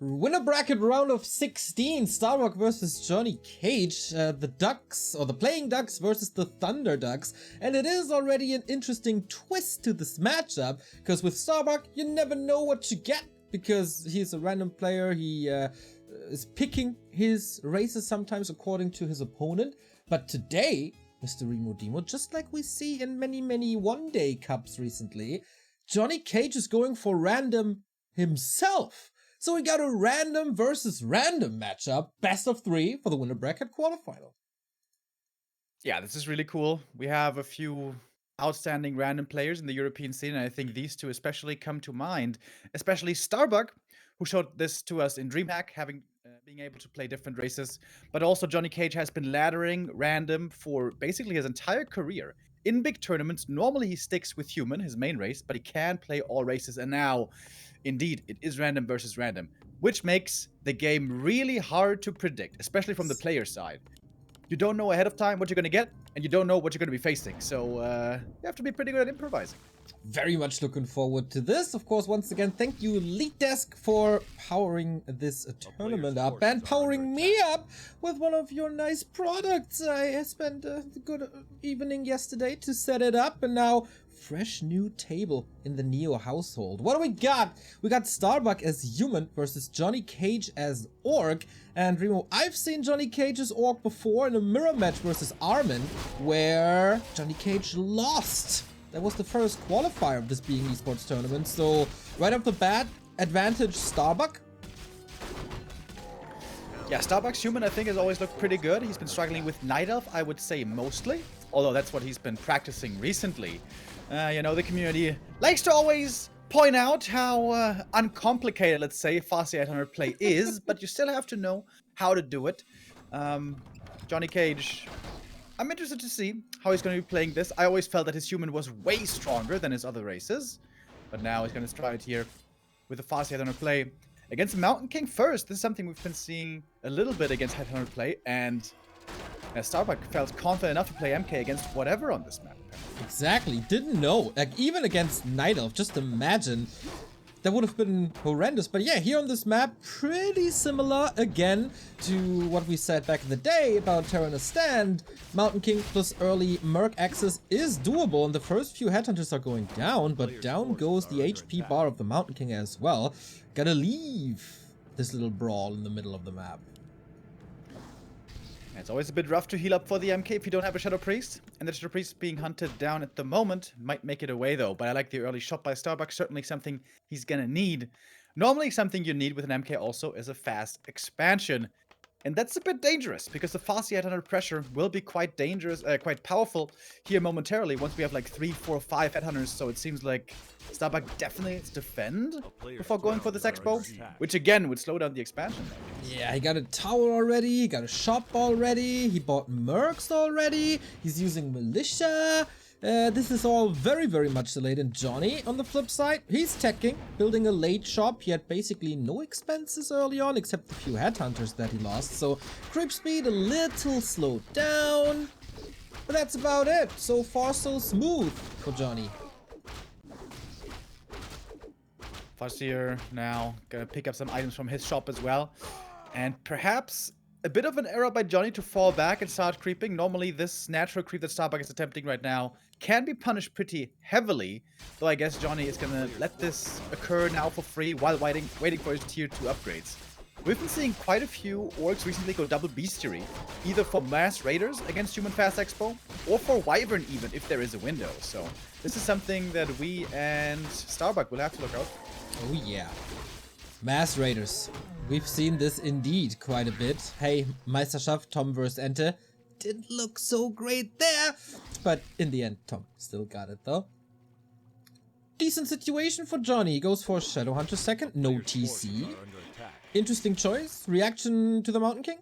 Winnerbracket Round of 16, Starbuck versus JohnnyCage, the Ducks, or the Playing Ducks versus the Thunder Ducks, and it is already an interesting twist to this matchup, because with Starbuck, you never know what you get, because he's a random player, he is picking his races sometimes according to his opponent, but today, Mr. Remo Demo, just like we see in many one-day cups recently, JohnnyCage is going for random himself. So we got a random versus random matchup, best of 3 for the Winnerbracket quarterfinal. Yeah, this is really cool. We have a few outstanding random players in the European scene, and I think these two especially come to mind, especially Starbuck, who showed this to us in DreamHack, being able to play different races, but also JohnnyCage has been laddering random for basically his entire career. In big tournaments, normally he sticks with human, his main race, but he can play all races, and now, indeed, it is random versus random, which makes the game really hard to predict, especially from the player side. You don't know ahead of time what you're going to get, and you don't know what you're going to be facing, so you have to be pretty good at improvising. Very much looking forward to this. Of course, once again, thank you, Elite Desk, for powering this tournament up and powering me up with one of your nice products. I spent a good evening yesterday to set it up, and now fresh new table in the Neo household. What do we got? We got Starbuck as human versus JohnnyCage as orc. And Remo, I've seen JohnnyCage's orc before in a mirror match versus Armin, where JohnnyCage lost. That was the first qualifier of this being esports tournament, so right off the bat, advantage Starbuck. Yeah, Starbuck's human I think has always looked pretty good. He's been struggling with Night Elf, I would say mostly, although that's what he's been practicing recently. You know, the community likes to always point out how uncomplicated, let's say, Fast 800 play is, but you still have to know how to do it. JohnnyCage, I'm interested to see how he's going to be playing this. I always felt that his human was way stronger than his other races, but now he's going to try it here with the Fast 800 play against the Mountain King first. This is something we've been seeing a little bit against 800 play, and Starbuck felt confident enough to play MK against whatever on this map. Exactly, didn't know. Like, even against Night Elf, just imagine. That would have been horrendous. But yeah, here on this map, pretty similar again to what we said back in the day about Terran Stand. Mountain King plus early Merc access is doable, and the first few headhunters are going down, but down goes the HP bar of the Mountain King as well. Gotta leave this little brawl in the middle of the map. It's always a bit rough to heal up for the MK if you don't have a Shadow Priest, and the Shadow Priest being hunted down at the moment might make it away though, but I like the early shot by Starbuck, certainly something he's gonna need. Normally something you need with an MK also is a fast expansion, and that's a bit dangerous because the fast 800 pressure will be quite dangerous, quite powerful here momentarily once we have like 3, 4, 5 headhunters, so it seems like Starbuck definitely needs to defend before going for this expo, which again would slow down the expansion. Yeah, he got a tower already, he got a shop already, he bought mercs already, he's using militia. This is all very much delayed, and Johnny, on the flip side, he's teching, building a late shop. He had basically no expenses early on, except the few headhunters that he lost, so creep speed a little slowed down, but that's about it. So far, so smooth for Johnny. CORSAIR now gonna pick up some items from his shop as well, and perhaps a bit of an error by Johnny to fall back and start creeping. Normally this natural creep that Starbuck is attempting right now can be punished pretty heavily, though I guess Johnny is gonna let this occur now for free while waiting for his tier 2 upgrades. We've been seeing quite a few orcs recently go double bestiary, either for mass raiders against Human Fast Expo, or for Wyvern even, if there is a window. So this is something that we and Starbuck will have to look out for. Oh yeah. Mass Raiders. We've seen this indeed quite a bit. Hey, Meisterschaft, Tom vs. Ente. Didn't look so great there. But in the end, Tom still got it though. Decent situation for Johnny. He goes for Shadowhunter second. No TC. Interesting choice. Reaction to the Mountain King?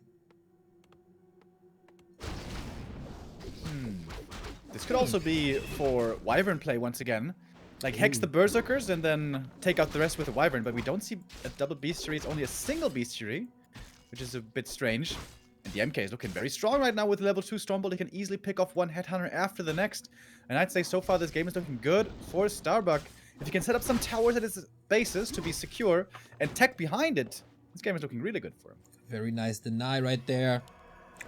This could also be for Wyvern play once again. Like, hex the Berserkers and then take out the rest with a Wyvern, but we don't see a double bestiary, it's only a single bestiary, which is a bit strange. And the MK is looking very strong right now with level 2 Stormbolt. He can easily pick off one headhunter after the next. And I'd say so far this game is looking good for Starbuck. If he can set up some towers at his bases to be secure and tech behind it, This game is looking really good for him. Very nice deny right there.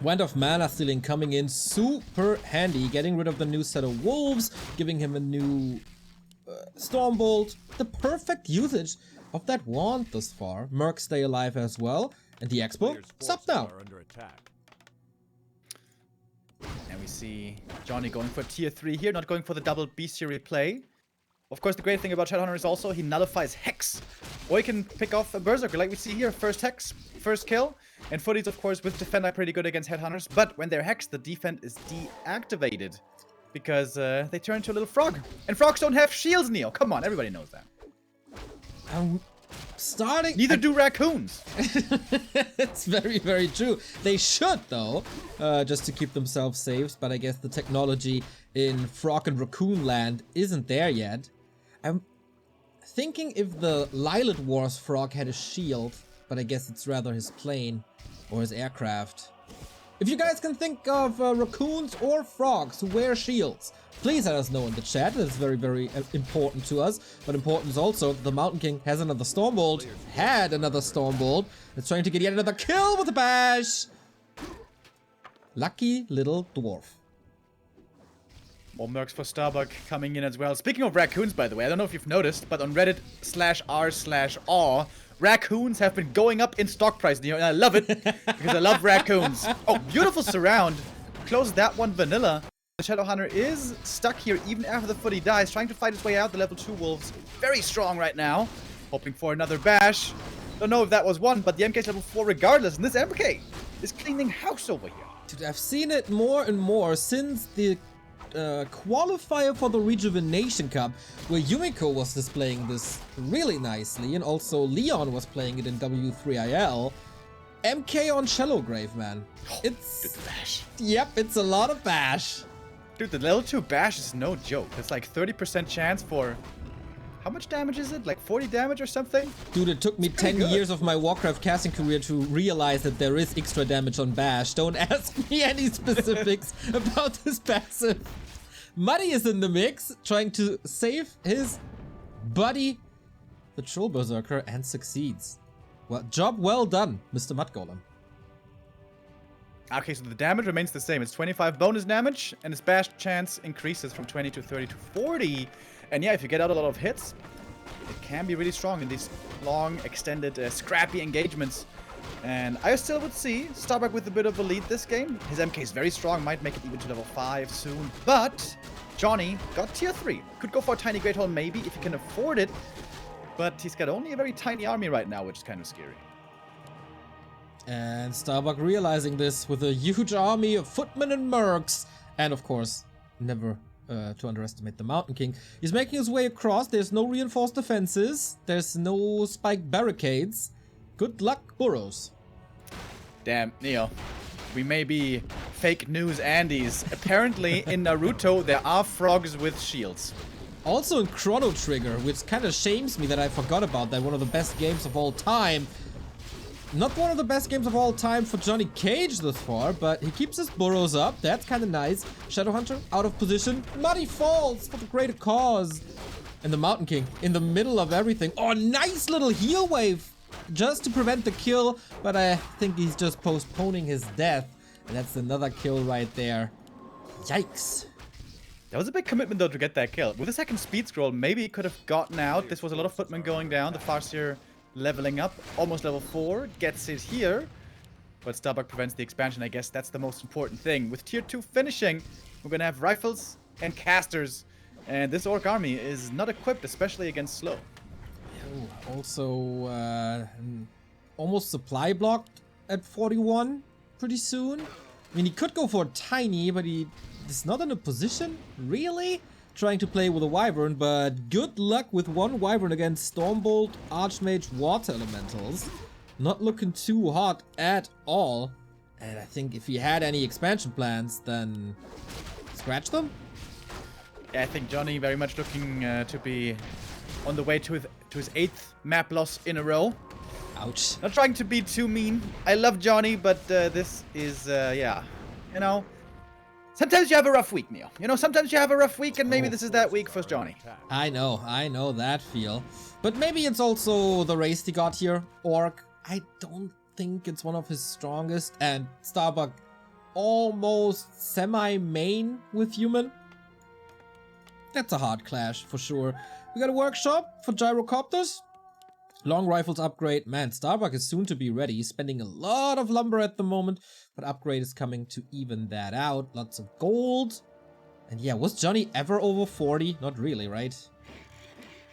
Wand of Mana stealing coming in super handy, getting rid of the new set of wolves, giving him a new Stormbolt. The perfect usage of that wand thus far. Merc stay alive as well. And the Expo, stop now. And we see Johnny going for tier 3 here, not going for the double bestiary play. Of course, the great thing about Shadowhunter is also he nullifies Hex. Or he can pick off a Berserker like we see here. First Hex, first kill. And Footies, of course, with Defend are pretty good against Headhunters. But when they're Hexed, the Defend is deactivated. Because they turn into a little frog. And frogs don't have shields, Neo. Come on, everybody knows that. Neither do raccoons. It's very, very true. They should, though, just to keep themselves safe. But I guess the technology in Frog and Raccoon land isn't there yet. I'm thinking if the Lilith Wars Frog had a shield, but I guess it's rather his plane or his aircraft. If you guys can think of raccoons or frogs who wear shields, please let us know in the chat. It's very, very important to us. But important is also the Mountain King has another Stormbolt. Had another Stormbolt. It's trying to get yet another kill with a bash. Lucky little dwarf. More mercs for Starbuck coming in as well. Speaking of raccoons, by the way, I don't know if you've noticed, but on Reddit /r/aw, raccoons have been going up in stock price, Neo, and I love it because I love raccoons. Oh, beautiful surround. Close that one vanilla. The Shadowhunter is stuck here even after the footy dies, trying to fight his way out. The level 2 wolves very strong right now. Hoping for another bash. Don't know if that was one, but the MK is level 4 regardless, and this MK is cleaning house over here. Dude, I've seen it more and more since the qualifier for the Rejuvenation Cup, where Yumiko was displaying this really nicely, and also Leon was playing it in W3IL. MK on Shallowgrave, man. It's good bash. Yep, it's a lot of bash. Dude, the level 2 bash is no joke. It's like 30% chance for... How much damage is it? Like 40 damage or something? Dude, it took me 10 years of my Warcraft casting career to realize that there is extra damage on bash. Don't ask me any specifics about this passive. Muddy is in the mix, trying to save his buddy, the Troll Berserker, and succeeds. Well, job well done, Mr. Mud Golem. Okay, so the damage remains the same. It's 25 bonus damage, and his bash chance increases from 20 to 30 to 40. And yeah, if you get out a lot of hits, it can be really strong in these long, extended, scrappy engagements. And I still would see Starbuck with a bit of a lead this game. His MK is very strong, might make it even to level 5 soon. But Johnny got tier 3. Could go for a tiny Great Hall maybe if he can afford it. But he's got only a very tiny army right now, which is kind of scary. And Starbuck realizing this with a huge army of footmen and mercs. And of course, never to underestimate the Mountain King. He's making his way across. There's no reinforced defenses. There's no spiked barricades. Good luck, Burrows. Damn, Neo. We may be fake news Andes. Apparently, in Naruto, there are frogs with shields. Also in Chrono Trigger, which kind of shames me that I forgot about that. One of the best games of all time. Not one of the best games of all time for JohnnyCage thus far, but he keeps his burrows up. That's kind of nice. Shadowhunter out of position. Muddy falls for the greater cause. And the Mountain King in the middle of everything. Oh, nice little heal wave. Just to prevent the kill, but I think he's just postponing his death. And that's another kill right there. Yikes. That was a big commitment, though, to get that kill. With a second speed scroll, maybe he could have gotten out. This was a lot of footmen going down. The Farseer leveling up. Almost level 4. Gets it here. But Starbuck prevents the expansion. I guess that's the most important thing. With tier 2 finishing, we're going to have rifles and casters. And this Orc army is not equipped, especially against slow. Ooh, also, almost supply blocked at 41 pretty soon. I mean, he could go for a tiny, but he is not in a position, really? Trying to play with a Wyvern, but good luck with one Wyvern against Stormbolt, Archmage, Water Elementals. Not looking too hot at all. And I think if he had any expansion plans, then scratch them? Yeah, I think Johnny very much looking to be on the way to his 8th map loss in a row. Ouch. Not trying to be too mean. I love Johnny, but this is, yeah. You know, sometimes you have a rough week, Neo. You know, sometimes you have a rough week, and maybe this is that week for Johnny. I know that feel. But maybe it's also the race he got here. Orc, I don't think it's one of his strongest, and Starbuck almost semi-main with human. That's a hard clash for sure. We got a workshop for gyrocopters. Long rifles upgrade. Man, Starbuck is soon to be ready. He's spending a lot of lumber at the moment, but upgrade is coming to even that out. Lots of gold. And yeah, was Johnny ever over 40? Not really, right?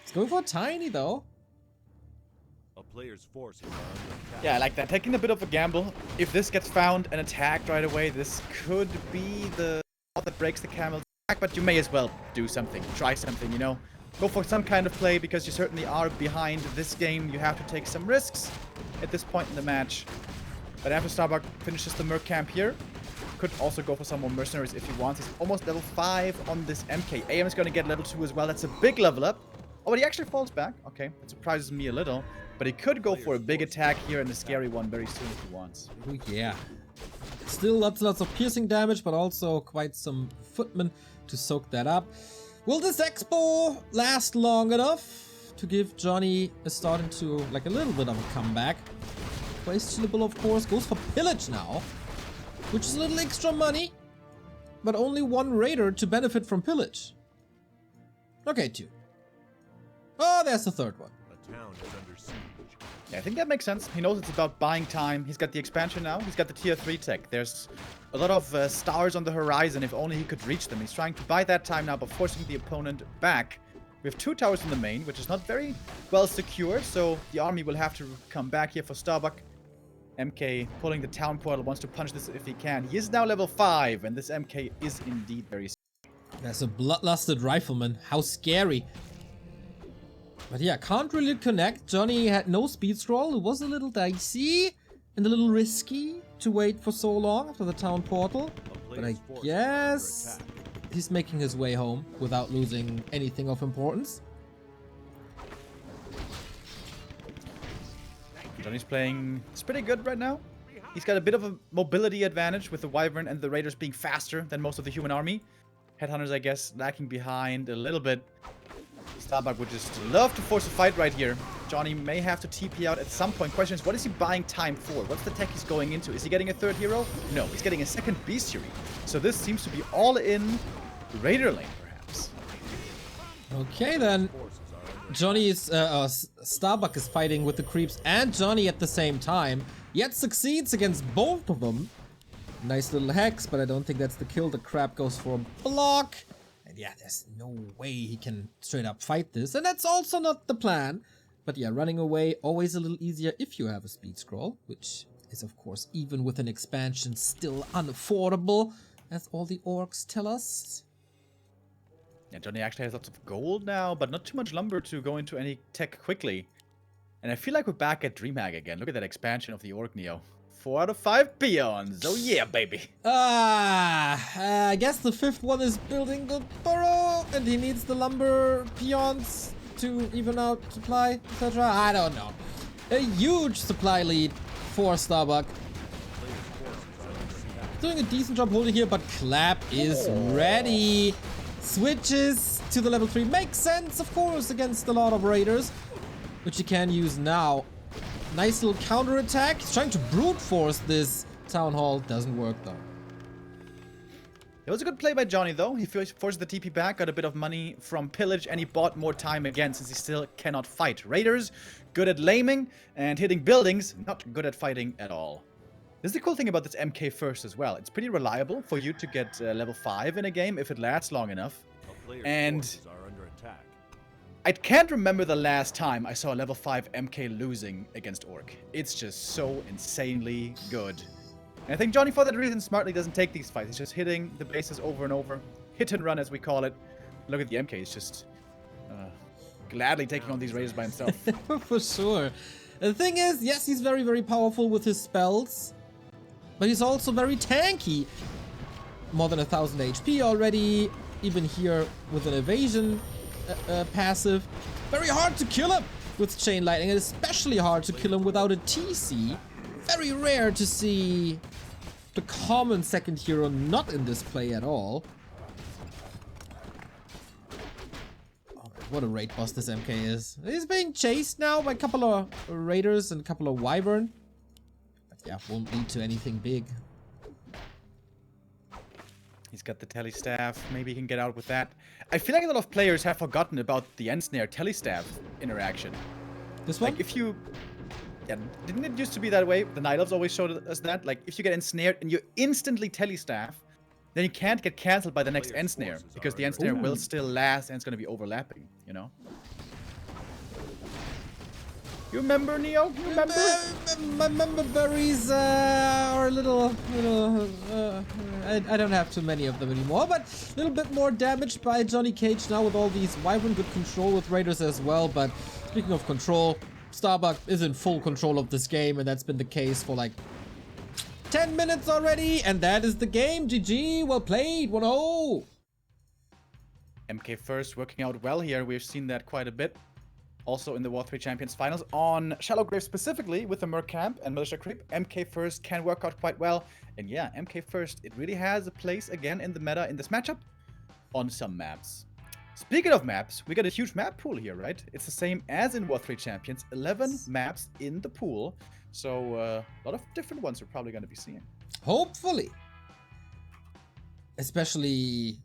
It's going for a tiny though. A player's force. Yeah, I like that. Taking a bit of a gamble. If this gets found and attacked right away, this could be the straw that breaks the camel's back, but you may as well do something. Try something, you know? Go for some kind of play, because you certainly are behind this game. You have to take some risks at this point in the match. But after Starbuck finishes the Merc camp here, could also go for some more mercenaries if he wants. He's almost level 5 on this MK. AM is going to get level 2 as well. That's a big level up. Oh, but he actually falls back. Okay, that surprises me a little. But he could go for a big attack here and a scary one very soon if he wants. Oh yeah. Still lots of piercing damage, but also quite some footmen to soak that up. Will this expo last long enough to give Johnny a start into like a little bit of a comeback? Questionable, of course. Goes for pillage now, which is a little extra money, but only one raider to benefit from pillage. Okay, 2. Oh, there's the third one. A town is under siege. Yeah, I think that makes sense. He knows it's about buying time. He's got the expansion now. He's got the tier 3 tech. There's a lot of stars on the horizon. If only he could reach them. He's trying to buy that time now, but forcing the opponent back. We have 2 towers in the main, which is not very well secured, so the army will have to come back here for Starbuck. MK pulling the town portal, wants to punch this if he can. He is now level 5, and this MK is indeed very scary. There's a bloodlusted rifleman. How scary. But yeah, can't really connect. Johnny had no speed scroll. It was a little dicey and a little risky to wait for so long after the town portal. But I guess he's making his way home without losing anything of importance. Johnny's playing, it's pretty good right now. He's got a bit of a mobility advantage with the Wyvern and the Raiders being faster than most of the human army. Headhunters, I guess, lacking behind a little bit. Starbuck would just love to force a fight right here. Johnny may have to TP out at some point. Question is, what is he buying time for? What's the tech he's going into? Is he getting a 3rd hero? No, he's getting a 2nd bestiary. So this seems to be all in Raider lane, perhaps. Okay, then. Starbuck is fighting with the creeps and Johnny at the same time, yet succeeds against both of them. Nice little hex, but I don't think that's the kill. The crab goes for a block. And yeah, there's no way he can straight up fight this. And that's also not the plan. But yeah, running away, always a little easier if you have a speed scroll, which is, of course, even with an expansion, still unaffordable, as all the orcs tell us. Yeah, Johnny actually has lots of gold now, but not too much lumber to go into any tech quickly. And I feel like we're back at DreamHack again. Look at that expansion of the Orc Neo. 4 out of 5 peons. Oh yeah, baby. I guess the 5th one is building the burrow, and he needs the lumber peons to even out supply, etc. I don't know. A huge supply lead for Starbuck. Doing a decent job holding here, but Clap is ready. Switches to the level 3. Makes sense, of course, against a lot of raiders, which he can use now. Nice little counter attack. He's trying to brute force this town hall. Doesn't work though. It was a good play by Johnny though. He forced the TP back, got a bit of money from pillage, and he bought more time again since he still cannot fight. Raiders, good at laming and hitting buildings, not good at fighting at all. This is the cool thing about this MK first as well. It's pretty reliable for you to get level 5 in a game if it lasts long enough. And I can't remember the last time I saw a level 5 MK losing against Orc. It's just so insanely good. And I think Johnny, for that reason, smartly doesn't take these fights. He's just hitting the bases over and over. Hit and run, as we call it. Look at the MK. He's just gladly taking on these raiders by himself. For sure. The thing is, yes, he's very, very powerful with his spells. But he's also very tanky. More than 1,000 HP already. Even here with an evasion passive. Very hard to kill him with chain lightning. And especially hard to kill him without a TC. Very rare to see the common 2nd hero not in this play at all. what a raid boss this MK is. He's being chased now by a couple of raiders and a couple of wyvern. But yeah, won't lead to anything big. He's got the telestaff. Maybe he can get out with that. I feel like a lot of players have forgotten about the Ensnare telestaff interaction. This one? Like if you... Yeah, didn't it used to be that way? The Night Elves always showed us that. Like if you get ensnared and you instantly telestaff, then you can't get cancelled by the next ensnare because the ensnare will still last and it's going to be overlapping, you know? You remember, Neo? You remember? My member berries are a little I don't have too many of them anymore, but a little bit more damaged by JohnnyCage now with all these wyvern. Good control with raiders as well. But speaking of control, Starbuck is in full control of this game, and that's been the case for like 10 minutes already, and that is the game. GG, well played, 1-0. MK first working out well here. We've seen that quite a bit. Also in the War3 Champions Finals on Shallow Grave specifically with the Merc Camp and Militia Creep. MK first can work out quite well. And yeah, MK first, it really has a place again in the meta in this matchup on some maps. Speaking of maps, we got a huge map pool here, right? It's the same as in War3 Champions. 11 maps in the pool. So a lot of different ones we're probably going to be seeing. Hopefully. Especially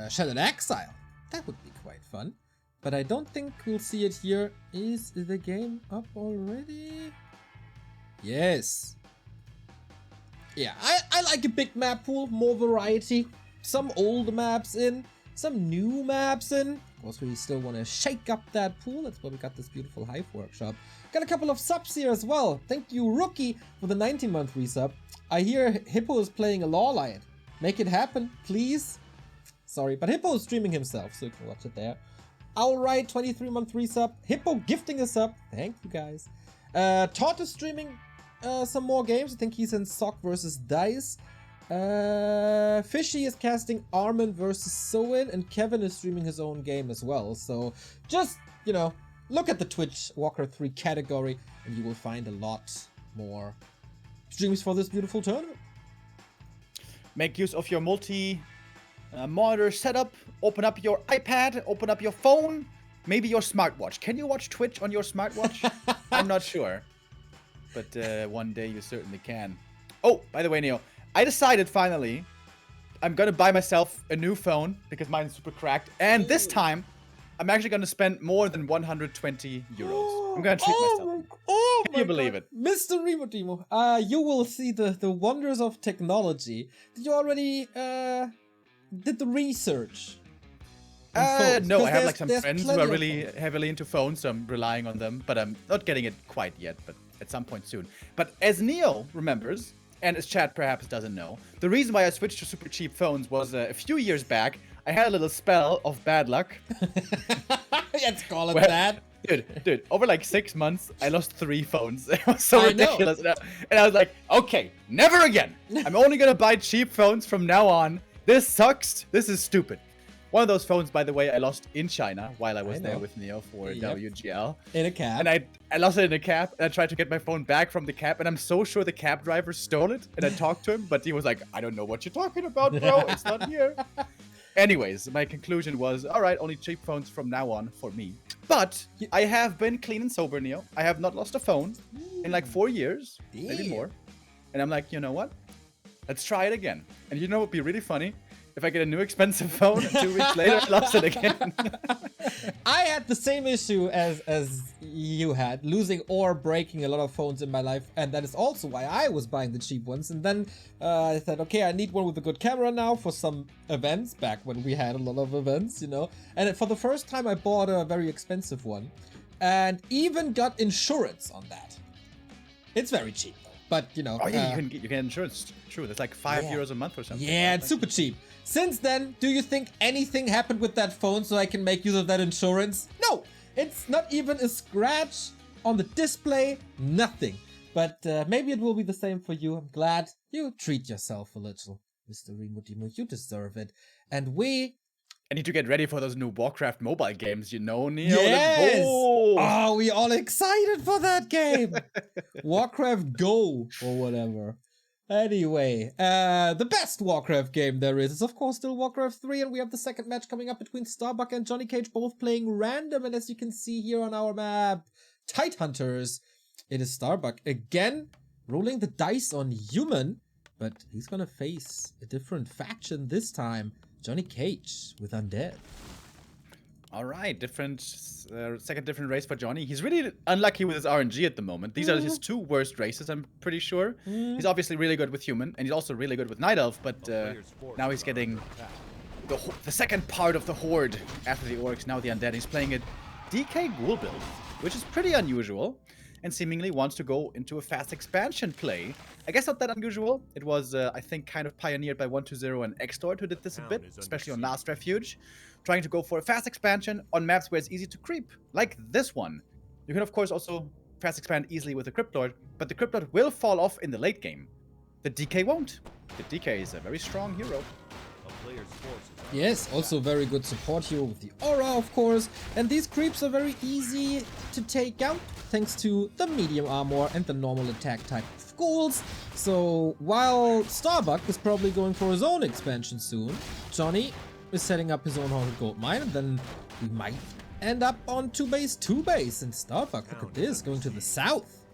Shattered Exile. That would be quite fun. But I don't think we'll see it here. Is the game up already? Yes. Yeah, I like a big map pool, more variety. Some old maps in, some new maps in. Of course, we still want to shake up that pool. That's why we got this beautiful Hive workshop. Got a couple of subs here as well. Thank you, Rookie, for the 19-month resub. I hear Hippo is playing a Law Lion. Make it happen, please. Sorry, but Hippo is streaming himself, so you can watch it there. Alright, 23-month resub. Hippo gifting us up. Thank you, guys. Todd is streaming some more games. I think he's in Sock versus Dice. Fishy is casting Armin versus Soin, and Kevin is streaming his own game as well. So just, you know, look at the Twitch Warcraft 3 category, and you will find a lot more streams for this beautiful tournament. Make use of your multi-monitor setup. Open up your iPad, open up your phone, maybe your smartwatch. Can you watch Twitch on your smartwatch? I'm not sure. But one day you certainly can. Oh, by the way, Neo, I decided finally I'm going to buy myself a new phone because mine's super cracked. And this time, I'm actually going to spend more than 120 euros. I'm going to treat myself. Can you believe it? Mr. Remo, you will see the wonders of technology. Did you already did the research? No, I have like some friends who are really heavily into phones, so I'm relying on them. But I'm not getting it quite yet, but at some point soon. But as Neo remembers, and as Chad perhaps doesn't know, the reason why I switched to super cheap phones was a few years back, I had a little spell of bad luck. Let's call it that. Dude, over like 6 months, I lost 3 phones. It was so ridiculous. And I was like, okay, never again. I'm only going to buy cheap phones from now on. This sucks. This is stupid. One of those phones, by the way, I lost in China while I was there with Neo for WGL. In a cab. And I lost it in a cab, and I tried to get my phone back from the cab, and I'm so sure the cab driver stole it. And I talked to him, but he was like, I don't know what you're talking about, bro. It's not here. Anyways, my conclusion was, all right, only cheap phones from now on for me. But I have been clean and sober, Neo. I have not lost a phone in like 4 years, maybe more. And I'm like, you know what? Let's try it again. And you know what would be really funny? If I get a new expensive phone, 2 weeks later, I lost it again. I had the same issue as you had, losing or breaking a lot of phones in my life, and that is also why I was buying the cheap ones. And then I thought, okay, I need one with a good camera now for some events, back when we had a lot of events, you know. And for the first time, I bought a very expensive one, and even got insurance on that. It's very cheap, though. But, you know... Oh, yeah, you can get insurance. True, that's like 5 euros a month or something. Yeah, it's super cheap. Since then, do you think anything happened with that phone so I can make use of that insurance? No! It's not even a scratch on the display. Nothing. But maybe it will be the same for you. I'm glad you treat yourself a little, Mr. Remo. You deserve it. And we... I need to get ready for those new Warcraft mobile games, you know, Neo? Yes! Oh, we all excited for that game! Warcraft Go, or whatever. Anyway, the best Warcraft game there is of course still Warcraft 3, and we have the second match coming up between Starbuck and JohnnyCage, both playing random, and as you can see here on our map, Tidehunters, it is Starbuck again, rolling the dice on human, but he's gonna face a different faction this time, JohnnyCage with Undead. All right, second different race for Johnny. He's really unlucky with his RNG at the moment. These are his two worst races, I'm pretty sure. He's obviously really good with human, and he's also really good with Night Elf, but now he's getting the second part of the Horde after the Orcs, now the Undead. He's playing a DK Ghoul build, which is pretty unusual, and seemingly wants to go into a fast expansion play. I guess not that unusual. It was, I think, kind of pioneered by 120 and Xtort, who did this a bit, especially on Last Refuge. Trying to go for a fast expansion on maps where it's easy to creep, like this one. You can, of course, also fast expand easily with the Crypt Lord, but the Crypt Lord will fall off in the late game. The DK won't. The DK is a very strong hero. Yes, also very good support hero with the aura, of course, and these creeps are very easy to take out thanks to the medium armor and the normal attack type of ghouls. So while Starbuck is probably going for his own expansion soon, Johnny is setting up his own haunted gold mine, and then we might end up on 2-base, 2-base, and Starbuck, look at this, going to the south.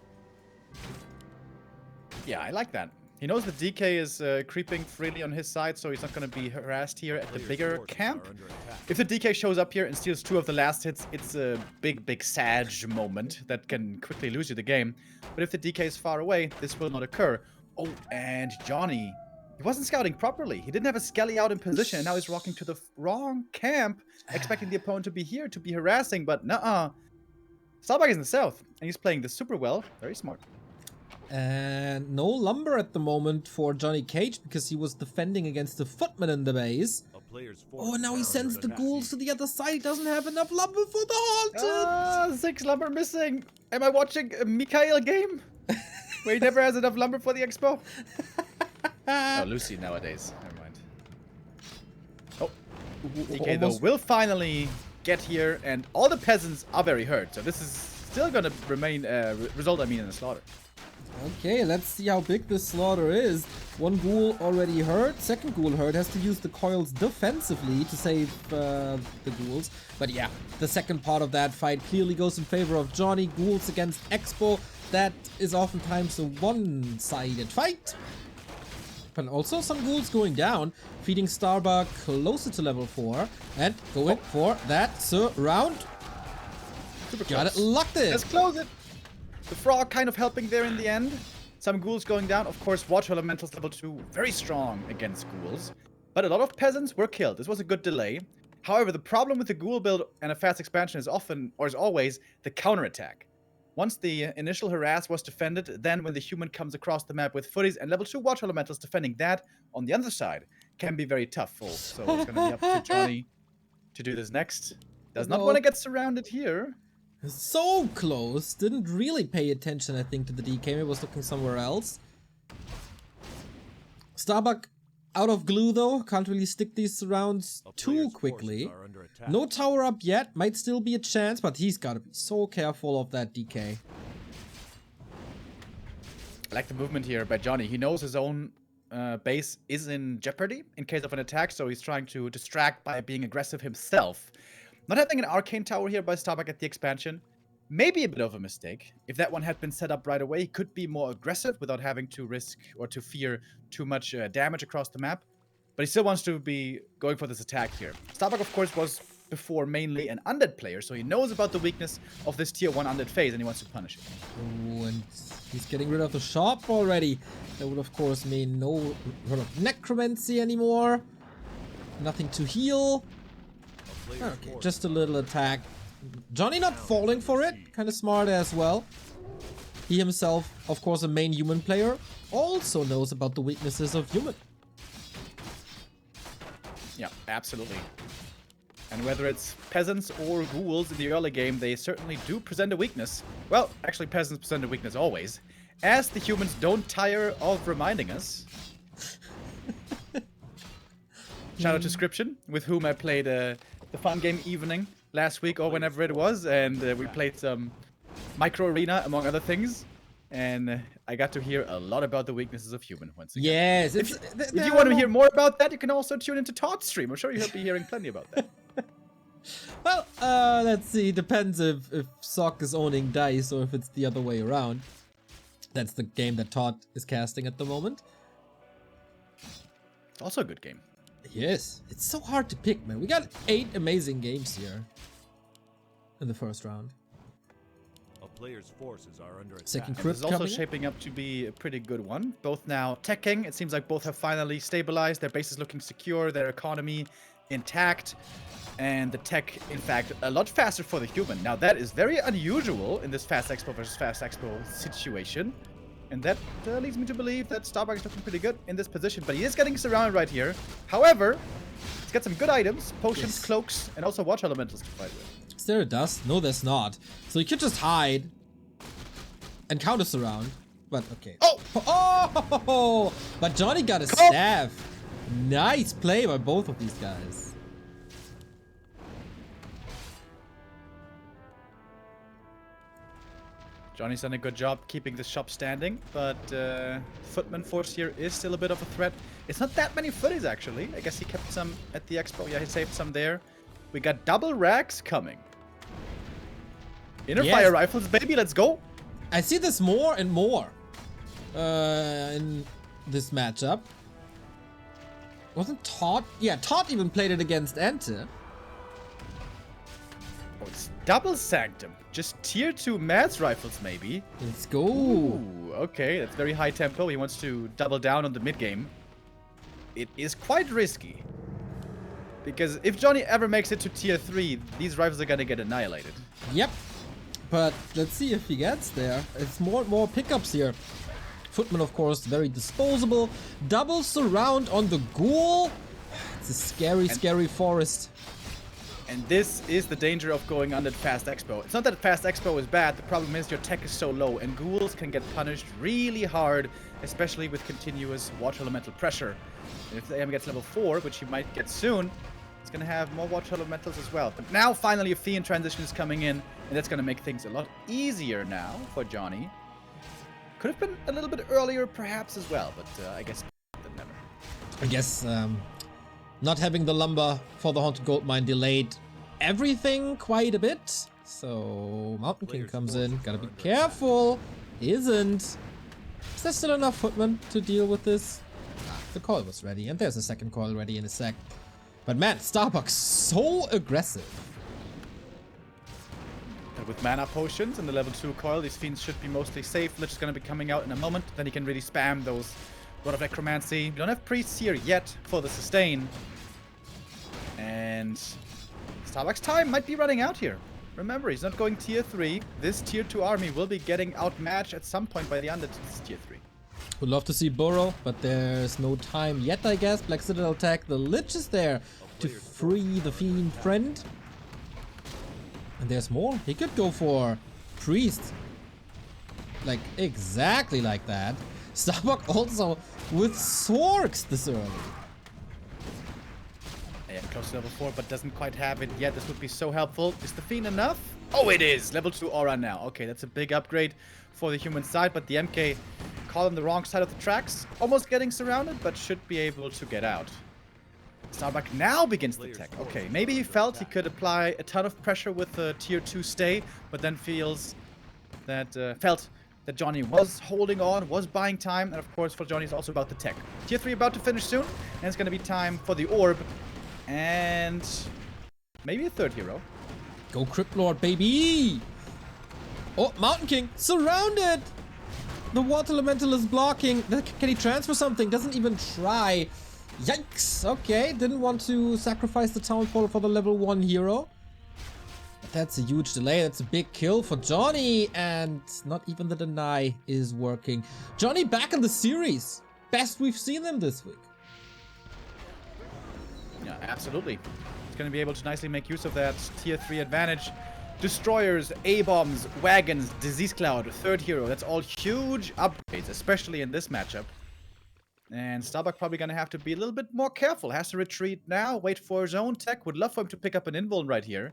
Yeah, I like that. He knows the DK is creeping freely on his side, so he's not going to be harassed here at the bigger camp. If the DK shows up here and steals 2 of the last hits, it's a big Sag moment that can quickly lose you the game. But if the DK is far away, this will not occur. Oh, and Johnny, he wasn't scouting properly. He didn't have a Skelly out in position, and now he's walking to the wrong camp, expecting the opponent to be here, to be harassing, but nuh-uh. Starbuck is in the south, and he's playing this super well. Very smart. And no lumber at the moment for JohnnyCage because he was defending against the footman in the base. Oh, now he sends the ghouls to the other side. He doesn't have enough lumber for the haunted. 6 lumber missing. Am I watching a Mikhail game? Where he never has enough lumber for the expo? Oh, Lucy nowadays. Never mind. Oh, DK though will finally get here, and all the peasants are very hurt. So this is still going to remain result in a slaughter. Okay, let's see how big this slaughter is. One ghoul already hurt, second ghoul hurt, has to use the coils defensively to save the ghouls. But yeah, the second part of that fight clearly goes in favor of Johnny. Ghouls against Expo, that is oftentimes a one-sided fight. But also some ghouls going down, feeding Starbuck closer to level 4, and going for that surround. Got it locked in. Let's close it. The frog kind of helping there in the end. Some ghouls going down. Of course, Water Elementals level 2, very strong against ghouls. But a lot of peasants were killed. This was a good delay. However, the problem with the ghoul build and a fast expansion is often, or is always, the counterattack. Once the initial harass was defended, then when the human comes across the map with footies and level 2 Water Elementals defending that on the other side can be very tough. So it's going to be up to Johnny to do this next. Does not want to get surrounded here. So close. Didn't really pay attention, I think, to the DK. Maybe was looking somewhere else. Starbuck out of glue, though. Can't really stick these rounds too quickly. No tower up yet. Might still be a chance, but he's got to be so careful of that DK. I like the movement here by Johnny. He knows his own base is in jeopardy in case of an attack, so he's trying to distract by being aggressive himself. Not having an arcane tower here by Starbuck at the expansion, maybe a bit of a mistake. If that one had been set up right away, he could be more aggressive without having to risk or to fear too much damage across the map. But he still wants to be going for this attack here. Starbuck, of course, was before mainly an undead player, so he knows about the weakness of this tier 1 undead phase, and he wants to punish it. Oh, and he's getting rid of the shop already. That would, of course, mean no necromancy anymore. Nothing to heal. Okay, just a little attack. Johnny not falling for it. Kind of smart as well. He himself, of course, a main human player, also knows about the weaknesses of human. Yeah, absolutely. And whether it's peasants or ghouls in the early game, they certainly do present a weakness. Well, actually, peasants present a weakness always, as the humans don't tire of reminding us. Shout out to Scription, with whom I played the fun game Evening last week or whenever it was, and we played some Micro Arena, among other things. And I got to hear a lot about the weaknesses of human once again. Yes, If you want to hear more about that, you can also tune into Todd's stream. I'm sure you'll be hearing plenty about that. Well, let's see. Depends if Sock is owning Dice or if it's the other way around. That's the game that Todd is casting at the moment. It's also a good game. Yes, it's so hard to pick, man. We got 8 amazing games here in the first round. A player's forces are under attack. Second This crypt is also coming in. shaping up to be a pretty good one. Both now teching. It seems like both have finally stabilized. Their base is looking secure. Their economy intact. And the tech, in fact, a lot faster for the human. Now, that is very unusual in this Fast Expo versus Fast Expo situation. And that leads me to believe that Starbuck is looking pretty good in this position. But he is getting surrounded right here. However, he's got some good items. Potions, Yes. cloaks, and also water elementals to fight with. Is there a dust? No, there's not. So you could just hide and counter surround. But okay. Oh! But Johnny got a staff. Nice play by both of these guys. Johnny's done a good job keeping the shop standing, but Footman Force here is still a bit of a threat. It's not that many footies, actually. I guess he kept some at the expo. Yeah, he saved some there. We got double racks coming. Inner fire rifles, baby, let's go. I see this more and more in this matchup. Wasn't Todd? Yeah, Todd even played it against Ente. Oh, it's double Sanctum. Just tier 2 Mads rifles, maybe. Let's go. Ooh, okay, that's very high tempo. He wants to double down on the mid game. It is quite risky. Because if Johnny ever makes it to tier 3, these rifles are gonna get annihilated. Yep. But let's see if he gets there. It's more and more pickups here. Footman, of course, very disposable. Double surround on the ghoul. It's a scary, scary forest. And this is the danger of going under Fast Expo. It's not that Fast Expo is bad, the problem is your tech is so low, and ghouls can get punished really hard, especially with continuous water elemental pressure. And if the AM gets level 4, which he might get soon, it's going to have more water elementals as well. But now, finally, a Fiend transition is coming in, and that's going to make things a lot easier now for Johnny. Could have been a little bit earlier, perhaps, as well, but I guess never. I guess not having the lumber for the Haunted Gold Mine delayed everything quite a bit. So Mountain King comes in. Gotta be careful. Isn't. Is there still enough footmen to deal with this? The coil was ready, and there's a second coil ready in a sec. But man, Starbuck so aggressive. And with mana potions and the level 2 coil, these fiends should be mostly safe. Lich is going to be coming out in a moment. Then he can really spam those Rod of Necromancy. We don't have priests here yet for the sustain. And Starbuck's time might be running out here. Remember, he's not going tier 3. This tier 2 army will be getting outmatched at some point by the end of this tier 3. Would love to see Burrow, but there's no time yet, I guess. Black Citadel attack. The Lich is there to free the Fiend friend. And there's more. He could go for Priest. Like, exactly like that. Starbuck also with Sorks this early. Yeah, close to level 4, but doesn't quite have it yet. This would be so helpful. Is the Fiend enough? Oh, it is! Level 2 aura now. Okay, that's a big upgrade for the human side, but the MK caught on the wrong side of the tracks. Almost getting surrounded, but should be able to get out. Starbuck now begins the tech. Okay, maybe he felt he could apply a ton of pressure with the tier 2 stay, but then felt that Johnny was holding on, was buying time, and of course for Johnny it's also about the tech. Tier 3 about to finish soon, and it's going to be time for the orb, and maybe a third hero. Go Crypt Lord, baby! Oh, Mountain King surrounded! The Water Elemental is blocking. Can he transfer something? Doesn't even try. Yikes! Okay, didn't want to sacrifice the Town Portal for the level 1 hero. But that's a huge delay. That's a big kill for Johnny. And not even the deny is working. Johnny back in the series. Best we've seen him this week. Yeah, absolutely. He's going to be able to nicely make use of that tier 3 advantage. Destroyers, A-bombs, wagons, Disease Cloud, third hero. That's all huge upgrades, especially in this matchup. And Starbuck probably going to have to be a little bit more careful. Has to retreat now, wait for his own tech. Would love for him to pick up an invuln right here.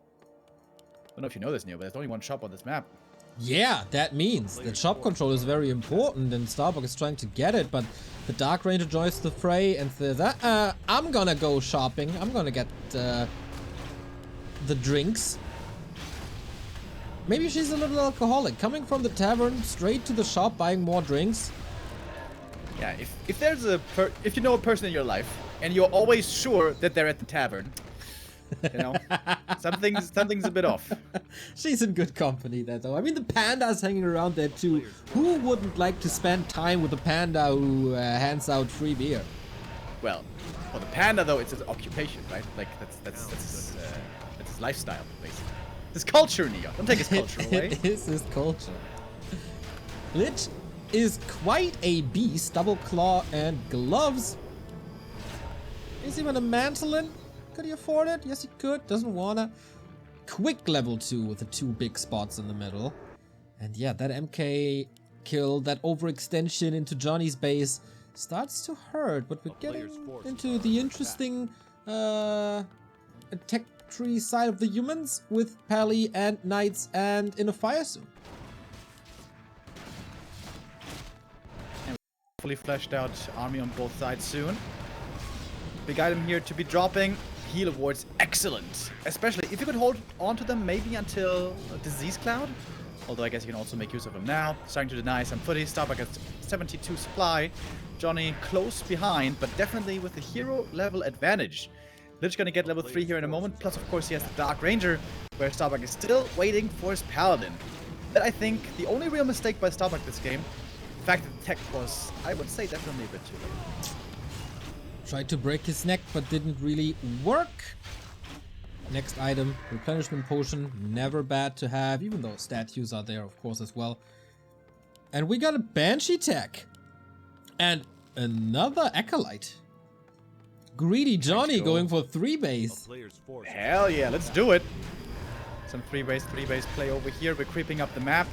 I don't know if you know this, Neil, but there's only one shop on this map. Yeah, that means that shop control is very important and Starbuck is trying to get it, but the Dark Ranger joins the fray and says, I'm gonna go shopping. I'm gonna get the drinks. Maybe she's a little alcoholic, coming from the tavern straight to the shop, buying more drinks. Yeah, if there's if you know a person in your life and you're always sure that they're at the tavern, you know, something's a bit off. She's in good company there, though. I mean, the panda's hanging around there too. Who wouldn't like to spend time with a panda who hands out free beer? Well, for the panda though, it's his occupation, right? Like that's his lifestyle, basically. His culture, Neo. Don't take his culture away. It is his culture. Lich is quite a beast. Double claw and gloves. Is even a mantling? Could he afford it? Yes, he could. Doesn't wanna. Quick level 2 with the 2 big spots in the middle. And yeah, that MK kill, that overextension into Johnny's base starts to hurt. But we're getting into the interesting tech tree side of the humans with Pally and Knights and in a fire suit. Fully fleshed out army on both sides soon. Big item here to be dropping. Heal awards, excellent. Especially if you could hold on to them maybe until Disease Cloud. Although I guess you can also make use of them now. Starting to deny some footy. Starbuck at 72 supply. Johnny close behind, but definitely with the hero level advantage. Lich gonna get level 3 here in a moment. Plus, of course, he has the Dark Ranger, where Starbuck is still waiting for his Paladin. But I think the only real mistake by Starbuck this game, the fact that the tech was, I would say, definitely a bit too late. Tried to break his neck, but didn't really work. Next item, replenishment potion, never bad to have, even though statues are there, of course, as well. And we got a Banshee tech. And another Acolyte. Greedy Johnny going for 3 base. Hell yeah, let's do it. Some 3 base play over here. We're creeping up the map.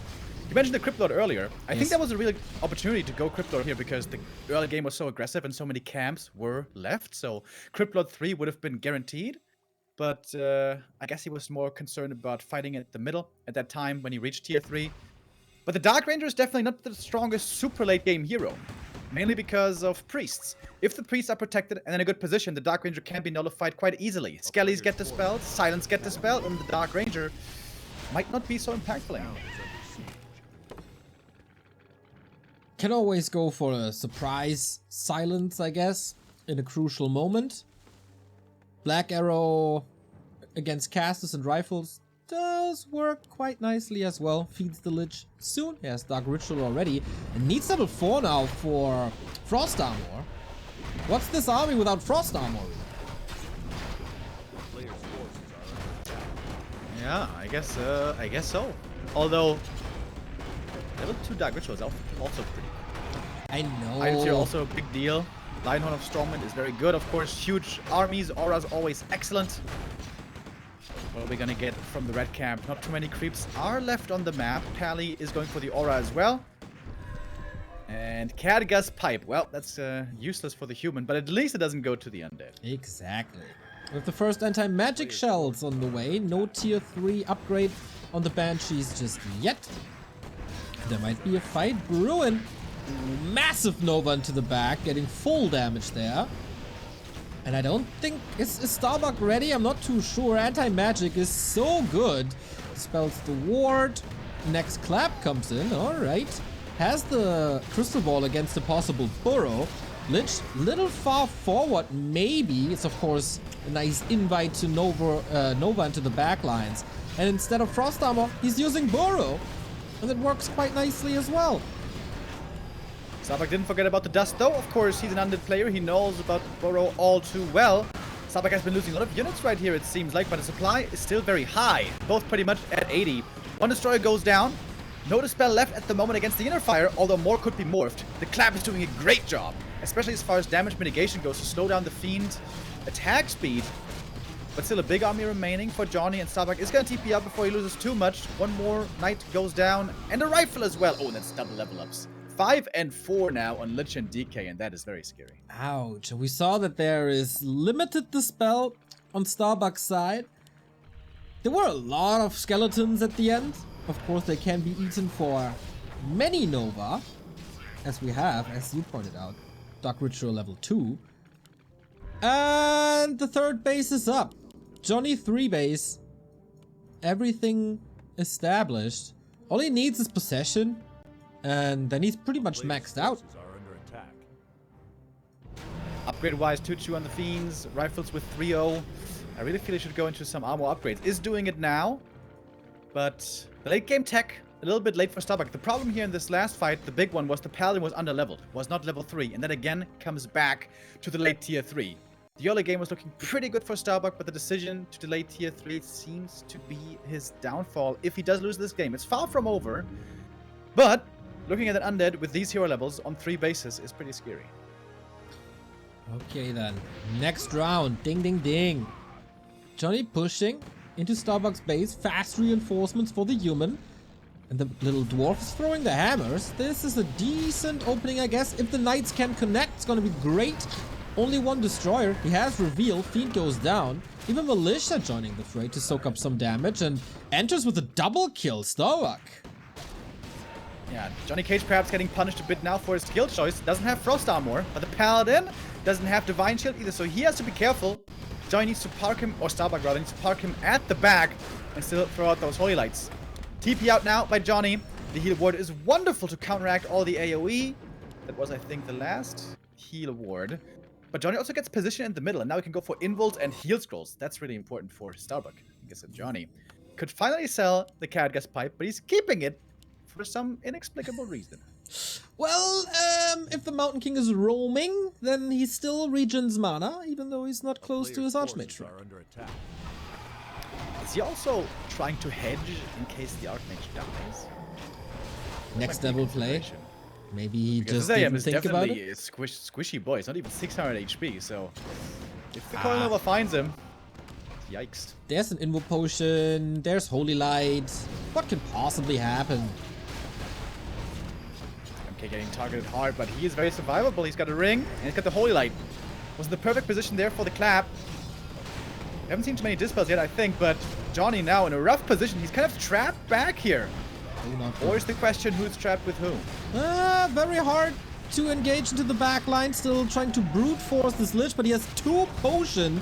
You mentioned the Crypt Lord earlier. I think that was a real opportunity to go Crypt Lord here because the early game was so aggressive and so many camps were left. So Crypt Lord 3 would have been guaranteed. But I guess he was more concerned about fighting at the middle at that time when he reached tier 3. But the Dark Ranger is definitely not the strongest super late game hero. Mainly because of priests. If the priests are protected and in a good position, the Dark Ranger can be nullified quite easily. Skellies get dispelled, Silence get dispelled, and the Dark Ranger might not be so impactful anymore. Can always go for a surprise silence, I guess, in a crucial moment. Black Arrow against casters and rifles does work quite nicely as well. Feeds the Lich soon. He has Dark Ritual already. And needs level 4 now for Frost Armor. What's this army without Frost Armor? Yeah, I guess so. Although, level 2 Dark Ritual is also pretty cool. I know. Items here also a big deal. Lionheart of Strongman is very good, of course. Huge armies, auras always excellent. What are we gonna get from the red camp? Not too many creeps are left on the map. Pally is going for the aura as well. And Khadga's pipe. Well, that's useless for the human, but at least it doesn't go to the undead. Exactly. With the first anti-magic shells on the way, no tier 3 upgrade on the Banshees just yet. There might be a fight brewing. Massive Nova into the back, getting full damage there. And I don't think... Is Starbuck ready? I'm not too sure. Anti-magic is so good. Dispels the ward. Next clap comes in. Alright. Has the crystal ball against a possible burrow. Lich, little far forward, maybe. It's, of course, a nice invite to Nova into the back lines. And instead of Frost Armor, he's using burrow. And it works quite nicely as well. Starbuck didn't forget about the dust though. Of course, he's an undead player. He knows about burrow all too well. Starbuck has been losing a lot of units right here, it seems like, but the supply is still very high. Both pretty much at 80. One destroyer goes down. No dispel left at the moment against the inner fire, although more could be morphed. The clap is doing a great job, especially as far as damage mitigation goes to slow down the fiend's attack speed. But still a big army remaining for Johnny, and Starbuck is going to TP up before he loses too much. One more knight goes down, and a rifle as well. Oh, and that's double level ups. 5 and 4 now on Lich and DK, and that is very scary. Ouch. We saw that there is limited dispel on Starbuck's side. There were a lot of skeletons at the end. Of course, they can be eaten for many Nova, as we have, as you pointed out, Dark Ritual level 2. And the third base is up. Johnny 3 base. Everything established. All he needs is possession, and then he's pretty much maxed out. Upgrade-wise, 2-2 on the Fiends, rifles with 3-0. I really feel he should go into some armor upgrades. Is doing it now, but the late game tech, a little bit late for Starbuck. The problem here in this last fight, the big one, was the Paladin was under-leveled, was not level 3, and then again comes back to the late tier 3. The early game was looking pretty good for Starbuck, but the decision to delay tier 3 seems to be his downfall if he does lose this game. It's far from over, but looking at an undead with these hero levels on 3 bases is pretty scary. Okay then, next round, ding ding ding. Johnny pushing into Starbuck's base, fast reinforcements for the human. And the little dwarf is throwing the hammers. This is a decent opening, I guess. If the knights can connect, it's gonna be great. Only one destroyer. He has reveal, Fiend goes down. Even Militia joining the fray to soak up some damage and enters with a double kill, Starbuck. Yeah, JohnnyCage perhaps getting punished a bit now for his skill choice. Doesn't have Frost Armor, but the Paladin doesn't have Divine Shield either, so he has to be careful. Johnny needs to park him, or Starbuck rather, needs to park him at the back and still throw out those Holy Lights. TP out now by Johnny. The heal ward is wonderful to counteract all the AoE. That was, I think, the last heal ward. But Johnny also gets position in the middle, and now he can go for invulns and heal scrolls. That's really important for Starbuck. I guess Johnny could finally sell the Catgas Pipe, but he's keeping it for some inexplicable reason. Well, if the Mountain King is roaming, then he still regens mana, even though he's not close to his Archmage rank. Is he also trying to hedge in case the Archmage dies? Next level play. Maybe he Because just didn't is think about definitely it. a squishy boy. It's not even 600 HP, so if the Coil Nova finds him, yikes. There's an Invo Potion, there's Holy Light. What can possibly happen? MK getting targeted hard, but he is very survivable. He's got a ring, and he's got the Holy Light. Was the perfect position there for the clap. We haven't seen too many dispels yet, I think, but Johnny now in a rough position. He's kind of trapped back here. Or is the question who's trapped with whom? Very hard to engage into the back line. Still trying to brute force this Lich, but he has 2 potion.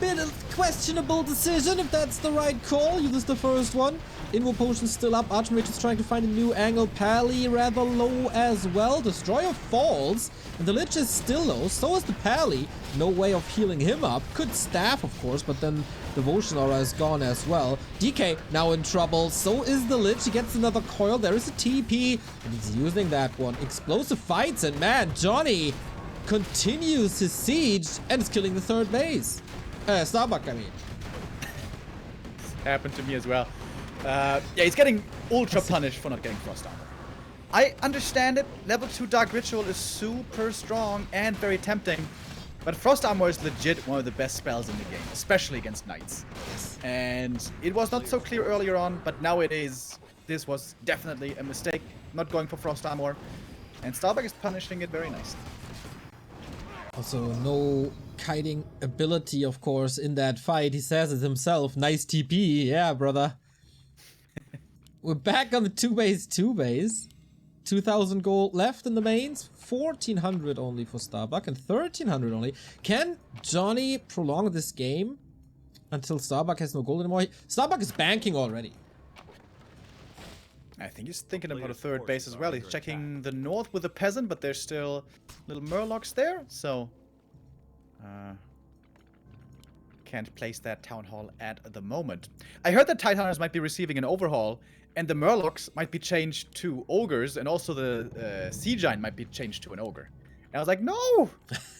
Bit of questionable decision if that's the right call. Uses the first one. Invo Potion's still up. Archmage is trying to find a new angle. Pally rather low as well. Destroyer falls. And the Lich is still low. So is the Pally. No way of healing him up. Could staff, of course, but then Devotion Aura is gone as well. DK now in trouble. So is the Lich. He gets another coil. There is a TP. And he's using that one. Explosive fights. And man, Johnny continues his siege and is killing the third base. Starbuck, I mean. Happened to me as well. Yeah, he's getting ultra punished for not getting Frost Armor. I understand it. Level 2 Dark Ritual is super strong and very tempting. But Frost Armor is legit one of the best spells in the game, especially against Knights. And it was not so clear earlier on, but now it is. This was definitely a mistake, not going for Frost Armor. And Starbuck is punishing it very nicely. Also, no kiting ability, of course, in that fight. He says it himself. Nice TP. Yeah, brother. We're back on the 2 base. 2,000 gold left in the mains. 1,400 only for Starbuck and 1,300 only. Can Johnny prolong this game until Starbuck has no gold anymore? Starbuck is banking already. I think he's thinking about a third base as well. He's checking the north with the peasant, but there's still little murlocs there, so can't place that town hall at the moment. I heard that Titaners might be receiving an overhaul, and the murlocs might be changed to ogres, and also the sea giant might be changed to an ogre. And I was like, no!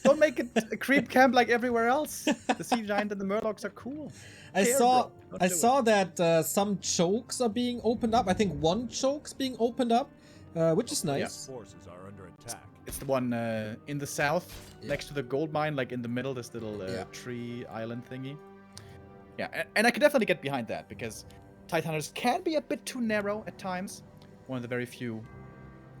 Don't make it a creep camp like everywhere else. The sea giant and the murlocs are cool. I saw that some chokes are being opened up. I think 1 choke's being opened up, which is nice. Forces are under attack. It's the one in the south, next to the gold mine, like in the middle, this little tree island thingy. Yeah, and I could definitely get behind that, because Titaners can be a bit too narrow at times. One of the very few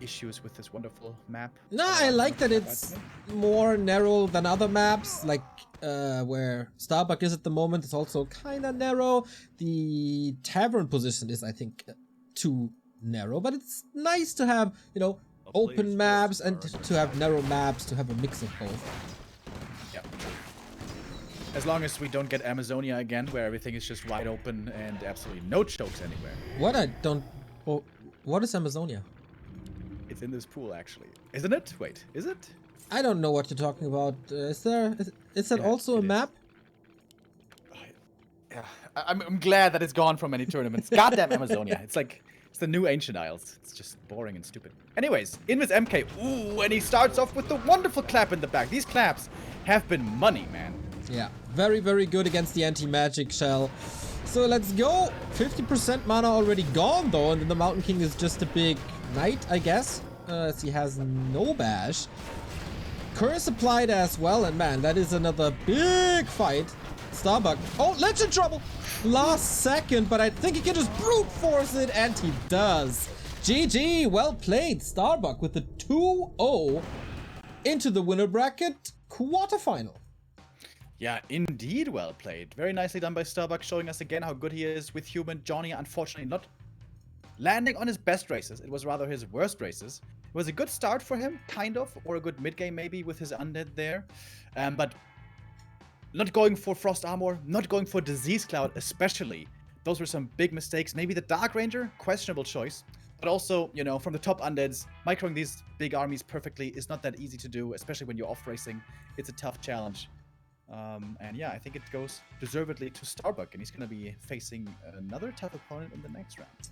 issues with this wonderful map. No, I like that it's more narrow than other maps, like where Starbuck is at the moment. It's also kind of narrow. The tavern position is, I think, too narrow, but it's nice to have, you know, A player's open maps forces and are under to have narrow maps, to have a mix of both. Yeah. As long as we don't get Amazonia again, where everything is just wide open and absolutely no chokes anywhere. What I don't... Oh, what is Amazonia? It's in this pool, actually. Isn't it? Wait, is it? I don't know what you're talking about. Is that Yeah, also a it is. map? Yeah, I'm glad that it's gone from any tournaments. Goddamn Amazonia. It's like, it's the new Ancient Isles. It's just boring and stupid. Anyways, in with MK. Ooh, and he starts off with the wonderful clap in the back. These claps have been money, man. Yeah, very, very good against the anti-magic shell. So let's go. 50% mana already gone, though, and then the Mountain King is just a big knight, I guess, as he has no bash. Curse applied as well, and man, that is another big fight. Starbuck. Oh, Legend Trouble! Last second, but I think he can just brute force it, and he does. GG, well played, Starbuck, with the 2-0 into the winner bracket quarterfinal. Yeah, indeed well played. Very nicely done by Starbuck, showing us again how good he is with human. Johnny, unfortunately, not landing on his best races. It was rather his worst races. It was a good start for him, kind of, or a good mid-game maybe with his undead there. But not going for Frost Armor, not going for Disease Cloud especially. Those were some big mistakes. Maybe the Dark Ranger, questionable choice. But also, you know, from the top undeads, microing these big armies perfectly is not that easy to do, especially when you're off racing. It's a tough challenge. And yeah, I think it goes deservedly to Starbuck, and he's going to be facing another tough opponent in the next round.